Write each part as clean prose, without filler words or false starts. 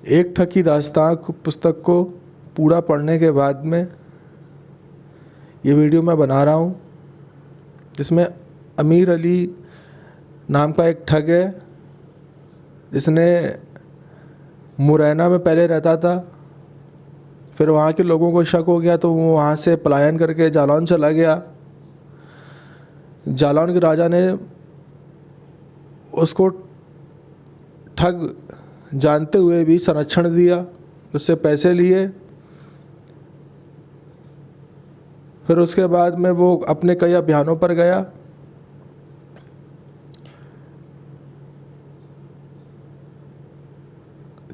एक ठग की दास्तां पुस्तक को पूरा पढ़ने के बाद में ये वीडियो मैं बना रहा हूँ, जिसमें अमीर अली नाम का एक ठग है, जिसने मुरैना में पहले रहता था। फिर वहाँ के लोगों को शक हो गया तो वो वहाँ से पलायन करके जालौन चला गया। जालौन के राजा ने उसको ठग जानते हुए भी संरक्षण दिया, उससे पैसे लिए। फिर उसके बाद में वो अपने कई अभियानों पर गया।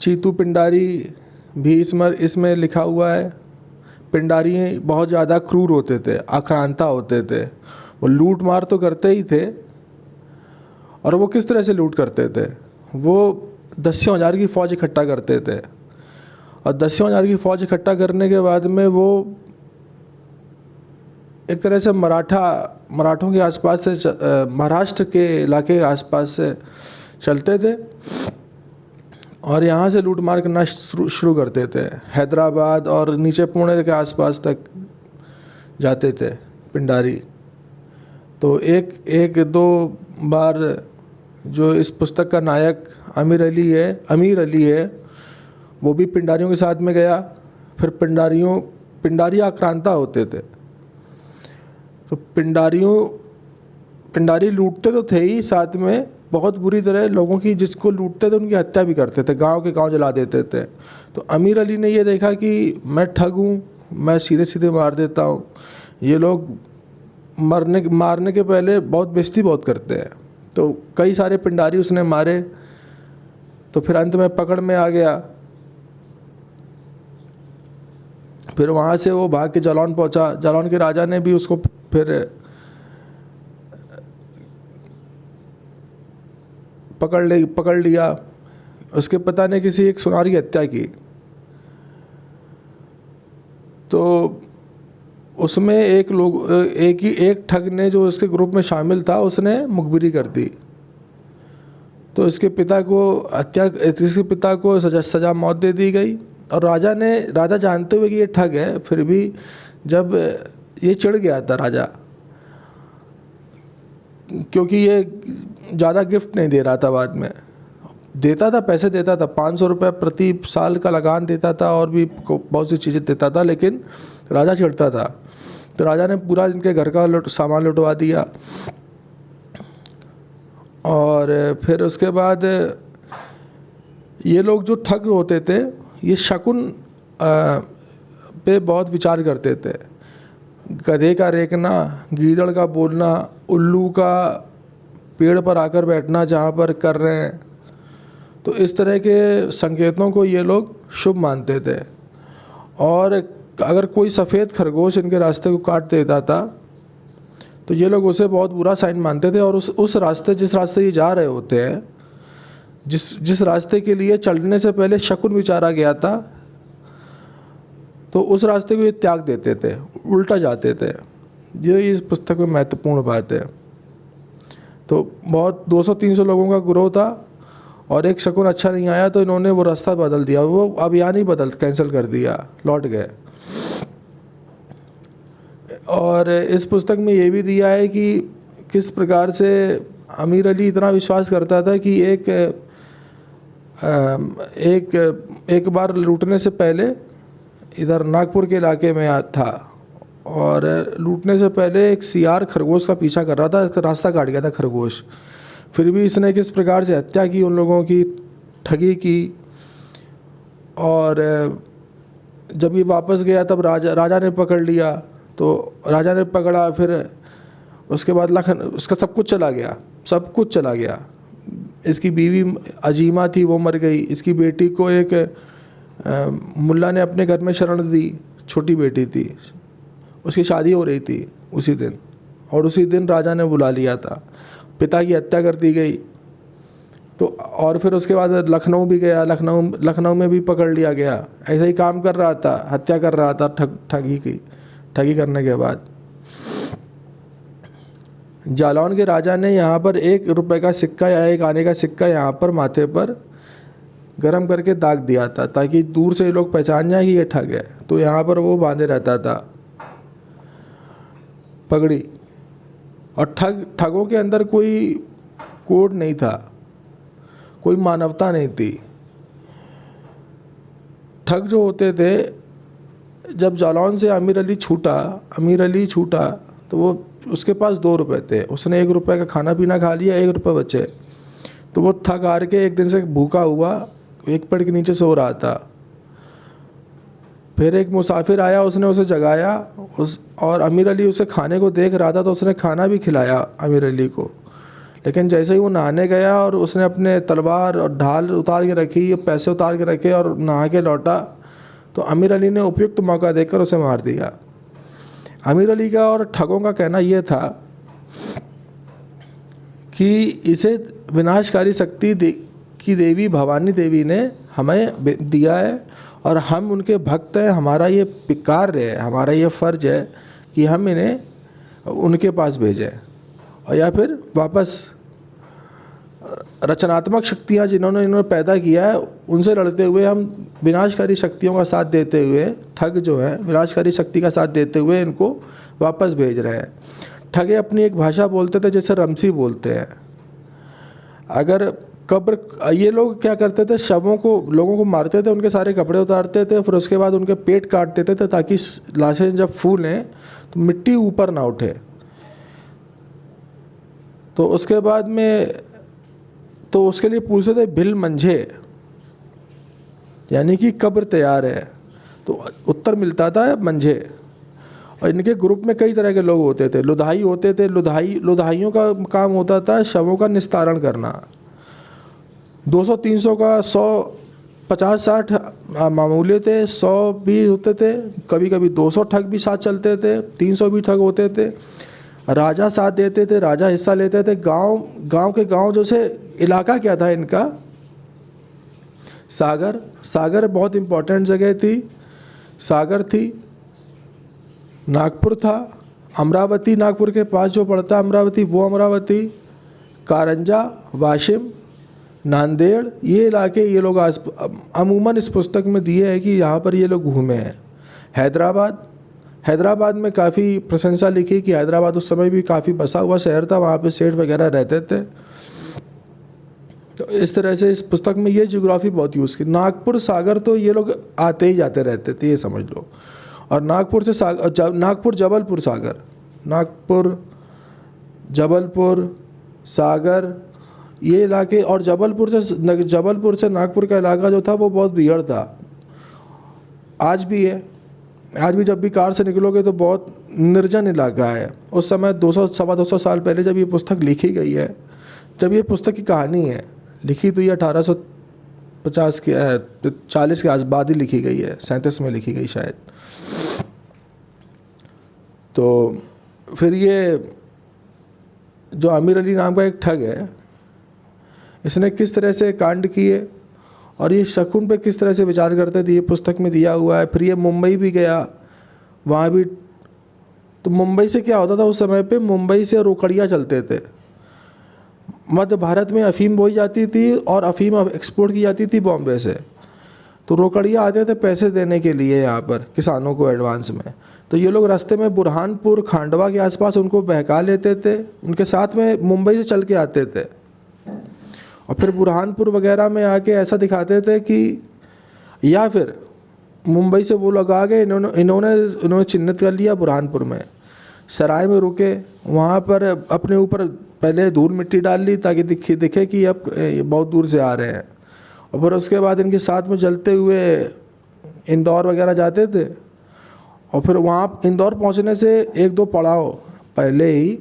चीतू पिंडारी भी इसमें लिखा हुआ है। पिंडारी बहुत ज़्यादा क्रूर होते थे, आक्रांता होते थे। वो लूट मार तो करते ही थे, और वो किस तरह से लूट करते थे, वो 10,000 की फ़ौज इकट्ठा करते थे, और 10,000 की फ़ौज इकट्ठा करने के बाद में वो एक तरह से मराठों के आसपास से, महाराष्ट्र के इलाके के आसपास से चलते थे और यहाँ से लूट मार करना शुरू करते थे। हैदराबाद और नीचे पुणे के आसपास तक जाते थे पिंडारी। तो एक दो बार जो इस पुस्तक का नायक अमीर अली है, वो भी पिंडारियों के साथ में गया। फिर पिंडारी आक्रांता होते थे, तो पिंडारी लूटते तो थे ही, साथ में बहुत बुरी तरह लोगों की, जिसको लूटते थे उनकी हत्या भी करते थे, गांव के गांव जला देते थे। तो अमीर अली ने ये देखा कि मैं ठग हूँ, मैं सीधे सीधे मार देता हूँ, ये लोग मारने के पहले बहुत बेइज्जती बहुत करते हैं। तो कई सारे पिंडारी उसने मारे। तो फिर अंत में पकड़ में आ गया। फिर वहाँ से वो भाग के जालौन पहुँचा। जालौन के राजा ने भी उसको फिर पकड़ लिया। उसके पिता ने किसी एक सुनार की हत्या की, तो उसमें एक ठग ने, जो उसके ग्रुप में शामिल था, उसने मुखबिरी कर दी। तो इसके पिता को सजा मौत दे दी गई। और राजा जानते हुए कि ये ठग है, फिर भी जब ये चिढ़ गया था राजा, क्योंकि ये ज़्यादा गिफ्ट नहीं दे रहा था, बाद में देता था, पैसे देता था, 500 रुपये प्रति साल का लगान देता था, और भी बहुत सी चीज़ें देता था, लेकिन राजा चिढ़ता था। तो राजा ने पूरा इनके घर का सामान लुटवा दिया। और फिर उसके बाद ये लोग जो ठग होते थे, ये शकुन पे बहुत विचार करते थे। गधे का रेंकना, गीदड़ का बोलना, उल्लू का पेड़ पर आकर बैठना जहाँ पर कर रहे हैं, तो इस तरह के संकेतों को ये लोग शुभ मानते थे। और अगर कोई सफ़ेद खरगोश इनके रास्ते को काट देता था, तो ये लोग उसे बहुत बुरा साइन मानते थे, और उस रास्ते, जिस रास्ते ये जा रहे होते हैं, जिस रास्ते के लिए चलने से पहले शकुन विचारा गया था, तो उस रास्ते को ये त्याग देते थे, उल्टा जाते थे। ये इस पुस्तक में महत्वपूर्ण बात है। तो बहुत 200-300 लोगों का ग्रोह था, और एक शकुन अच्छा नहीं आया, तो इन्होंने वो रास्ता बदल दिया, वो अभियान ही कैंसिल कर दिया, लौट गए। और इस पुस्तक में ये भी दिया है कि किस प्रकार से अमीर अली इतना विश्वास करता था कि एक बार लूटने से पहले इधर नागपुर के इलाके में था, और लूटने से पहले एक सियार खरगोश का पीछा कर रहा था, रास्ता काट गया था खरगोश। फिर भी इसने किस प्रकार से हत्या की, उन लोगों की ठगी की। और जब ये वापस गया, तब राजा ने पकड़ लिया। तो राजा ने पकड़ा, फिर उसके बाद उसका सब कुछ चला गया। इसकी बीवी अजीमा थी, वो मर गई। इसकी बेटी को एक मुल्ला ने अपने घर में शरण दी, छोटी बेटी थी, उसकी शादी हो रही थी उसी दिन, और उसी दिन राजा ने बुला लिया था। पिता की हत्या कर दी गई। तो और फिर उसके बाद लखनऊ भी गया, लखनऊ में भी पकड़ लिया गया। ऐसा ही काम कर रहा था, हत्या कर रहा था ठगी करने के बाद। जालौन के राजा ने यहाँ पर 1 रुपये का सिक्का या 1 आने का सिक्का यहाँ पर माथे पर गरम करके दाग दिया था ताकि दूर से लोग पहचान जाए कि ये ठग है। तो यहाँ पर वो बांधे रहता था पगड़ी। और ठगों के अंदर कोई कोड नहीं था, कोई मानवता नहीं थी। ठग जो होते थे, जब जालौन से अमीर अली छूटा तो वो उसके पास 2 रुपये थे। उसने 1 रुपये का खाना पीना खा लिया, 1 रुपये बचे। तो वो थक हार के एक दिन से भूखा हुआ एक पेड़ के नीचे सो रहा था। फिर एक मुसाफिर आया, उसने उसे जगाया और अमीर अली उसे खाने को देख रहा था तो उसने खाना भी खिलाया अमीर अली को। लेकिन जैसे ही वो नहाने गया और उसने अपने तलवार और ढाल उतार के रखी, पैसे उतार के रखे और नहा के लौटा, तो अमीर अली ने उपयुक्त मौका देकर उसे मार दिया। अमीर अली का और ठगों का कहना यह था कि इसे विनाशकारी शक्ति की देवी भवानी देवी ने हमें दिया है और हम उनके भक्त हैं। हमारा ये कार्य है, हमारा ये फ़र्ज है कि हम इन्हें उनके पास भेजें और या फिर वापस रचनात्मक शक्तियाँ इन्होंने पैदा किया है उनसे लड़ते हुए हम विनाशकारी शक्तियों का साथ देते हुए, ठग जो है विनाशकारी शक्ति का साथ देते हुए इनको वापस भेज रहे हैं। ठगे अपनी एक भाषा बोलते थे जैसे रमसी बोलते हैं। अगर कब्र ये लोग क्या करते थे, लोगों को मारते थे, उनके सारे कपड़े उतारते थे, फिर उसके बाद उनके पेट काट देते थे ताकि लाशें जब फूलें तो मिट्टी ऊपर ना उठे। तो उसके बाद में तो उसके लिए पूछते थे भिल मंझे, यानी कि कब्र तैयार है। तो उत्तर मिलता था मंझे। और इनके ग्रुप में कई तरह के लोग होते थे। लुधाई होते थे, लुधाइयों का काम होता था शवों का निस्तारण करना। 200-300 का 100, 50-60 मामूली थे, 100 भी होते थे, कभी कभी 200 ठग भी साथ चलते थे, 300 भी ठग होते थे। राजा साथ देते थे, राजा हिस्सा लेते थे। गांव जैसे इलाका क्या था इनका, सागर बहुत इम्पोर्टेंट जगह थी। सागर थी, नागपुर था, अमरावती नागपुर के पास जो पड़ता अमरावती, वो अमरावती, कारंजा, वाशिम, नांदेड़, ये इलाके ये लोग अमूमन इस पुस्तक में दिए हैं कि यहाँ पर ये लोग घूमे हैं। हैदराबाद में काफ़ी प्रशंसा लिखी कि हैदराबाद उस समय भी काफ़ी बसा हुआ शहर था, वहाँ पे सेठ वगैरह रहते थे। तो इस तरह से इस पुस्तक में ये ज्योग्राफी बहुत यूज़ की। नागपुर, सागर तो ये लोग आते ही जाते रहते थे, ये समझ लो। और नागपुर जबलपुर, सागर, नागपुर, जबलपुर, सागर, ये इलाके। और जबलपुर से नागपुर का इलाका जो था वो बहुत बिगड़ था, आज भी है। आज भी जब भी कार से निकलोगे तो बहुत निर्जन इलाका है। उस समय 200-250 साल पहले जब ये पुस्तक लिखी गई है, जब ये पुस्तक की कहानी है, लिखी तो ये 1850 के 40 के आस बाद ही लिखी गई है, 37 में लिखी गई शायद। तो फिर ये जो आमिर अली नाम का एक ठग है, इसने किस तरह से कांड किए और ये शकुन पे किस तरह से विचार करते थे, ये पुस्तक में दिया हुआ है। फिर ये मुंबई भी गया, वहाँ भी। तो मुंबई से क्या होता था उस समय पे, मुंबई से रोकड़ियाँ चलते थे। मध्य भारत में अफ़ीम बोई जाती थी और अफ़ीम एक्सपोर्ट की जाती थी बॉम्बे से। तो रोकड़ियाँ आते थे पैसे देने के लिए यहाँ पर किसानों को एडवांस में। तो ये लोग रास्ते में बुरहानपुर, खांडवा के आसपास उनको बहका लेते थे, उनके साथ में मुंबई से चल के आते थे। और फिर बुरहानपुर वगैरह में आके ऐसा दिखाते थे कि, या फिर मुंबई से वो लोग आ गए, इन्होंने चिन्हित कर लिया बुरहानपुर में, सराय में रुके, वहाँ पर अपने ऊपर पहले धूल मिट्टी डाल ली ताकि दिखे कि अब बहुत दूर से आ रहे हैं। और फिर उसके बाद इनके साथ में चलते हुए इंदौर वगैरह जाते थे। और फिर वहाँ इंदौर पहुँचने से 1-2 पड़ाव पहले ही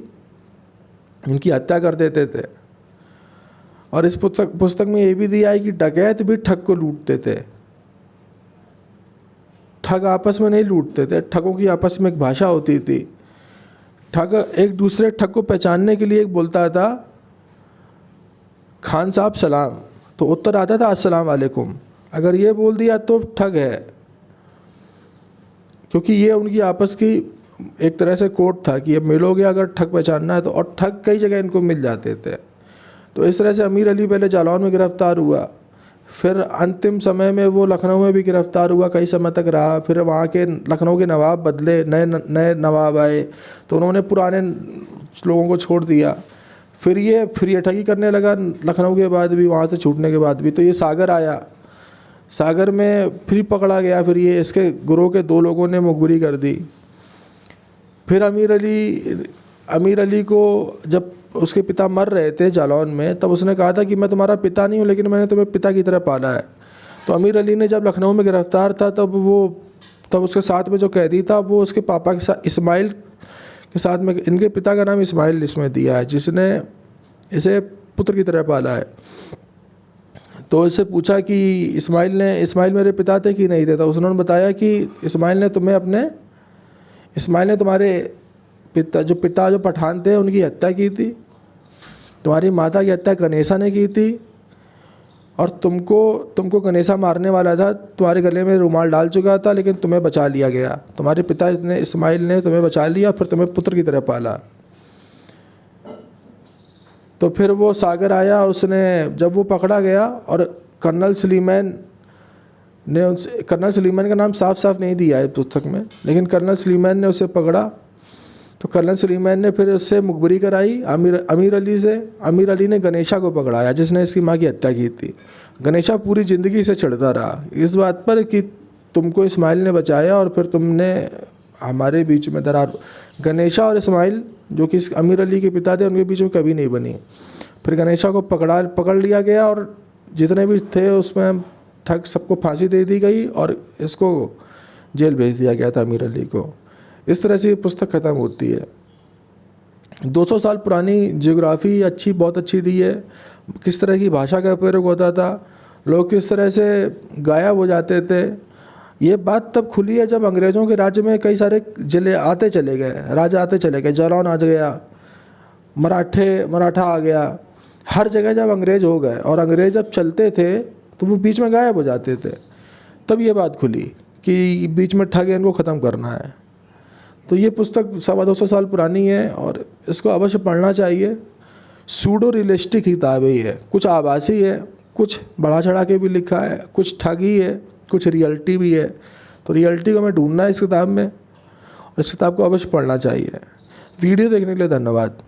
इनकी हत्या कर देते थे। और इस पुस्तक में ये भी दिया है कि डकैत भी ठग को लूटते थे। ठग आपस में नहीं लूटते थे, ठगों की आपस में एक भाषा होती थी। ठग एक दूसरे ठग को पहचानने के लिए एक बोलता था, खान साहब सलाम, तो उत्तर आता था अस्सलाम वालेकुम। अगर ये बोल दिया तो ठग है, क्योंकि ये उनकी आपस की एक तरह से कोड था कि अब मिलोगे अगर ठग पहचानना है तो। और ठग कई जगह इनको मिल जाते थे। तो इस तरह से अमीर अली पहले जालौन में गिरफ्तार हुआ, फिर अंतिम समय में वो लखनऊ में भी गिरफ़्तार हुआ, कई समय तक रहा। फिर वहाँ के लखनऊ के नवाब बदले, नए नए नवाब आए तो उन्होंने पुराने लोगों को छोड़ दिया। फिर ये ठगी करने लगा लखनऊ के बाद भी, वहाँ से छूटने के बाद भी। तो ये सागर आया, सागर में फिर पकड़ा गया। फिर ये इसके गुरों के 2 लोगों ने मुखबिरी कर दी। फिर अमीर अली को जब उसके पिता मर रहे थे जालौन में, तब उसने कहा था कि मैं तुम्हारा पिता नहीं हूँ, लेकिन मैंने तुम्हें पिता की तरह पाला है। तो अमीर अली ने जब लखनऊ में गिरफ़्तार था, तब उसके साथ में जो कैदी था वो उसके पापा के साथ, इस्माइल के साथ में, इनके पिता का नाम इस्माइल इसमें दिया है, जिसने इसे पुत्र की तरह पाला है। तो इससे पूछा कि इस्माइल मेरे पिता थे कि नहीं थे। तो उसने बताया कि इस्माइल ने तुम्हारे पिता जो पठान थे उनकी हत्या की थी, तुम्हारी माता की हत्या गणेशा ने की थी, और तुमको गणेशा मारने वाला था, तुम्हारे गले में रुमाल डाल चुका था, लेकिन तुम्हें बचा लिया गया। तुम्हारे पिता ने, इस्माइल ने तुम्हें बचा लिया, फिर तुम्हें पुत्र की तरह पाला। तो फिर वो सागर आया और उसने, जब वो पकड़ा गया, और कर्नल सलीमान का नाम साफ साफ नहीं दिया है पुस्तक में, लेकिन कर्नल सलीमान ने उसे पकड़ा। तो कर्नल सलीमान ने फिर उससे मुखबिरी कराई अमीर अली से। अमीर अली ने गणेशा को पकड़ाया, जिसने इसकी माँ की हत्या की थी। गणेशा पूरी ज़िंदगी से चिढ़ता रहा इस बात पर कि तुमको इस्माइल ने बचाया और फिर तुमने हमारे बीच में दरार। गणेशा और इस्माइल, जो कि अमीर अली के पिता थे, उनके बीच में कभी नहीं बनी। फिर गणेशा को पकड़ लिया गया, और जितने भी थे उसमें सबको फांसी दे दी गई, और इसको जेल भेज दिया गया था अमीर अली को। इस तरह से ये पुस्तक ख़त्म होती है। 200 साल पुरानी जियोग्राफी बहुत अच्छी दी है। किस तरह की भाषा का प्रयोग होता था, लोग किस तरह से गायब हो जाते थे। ये बात तब खुली है जब अंग्रेज़ों के राज्य में कई सारे जिले आते चले गए, राजा आते चले गए। जालौन आ गया, मराठा आ गया, हर जगह जब अंग्रेज़ हो गए, और अंग्रेज़ जब चलते थे तो वो बीच में गायब हो जाते थे। तब ये बात खुली कि बीच में ठग इनको ख़त्म करना है। तो ये पुस्तक 250 साल पुरानी है, और इसको अवश्य पढ़ना चाहिए। सूडो रियलिस्टिक किताब है ये, कुछ आभासी है, कुछ बढ़ा चढ़ा के भी लिखा है, कुछ ठगी है, कुछ रियलिटी भी है। तो रियलिटी को हमें ढूंढना है इस किताब में, और इस किताब को अवश्य पढ़ना चाहिए। वीडियो देखने के लिए धन्यवाद।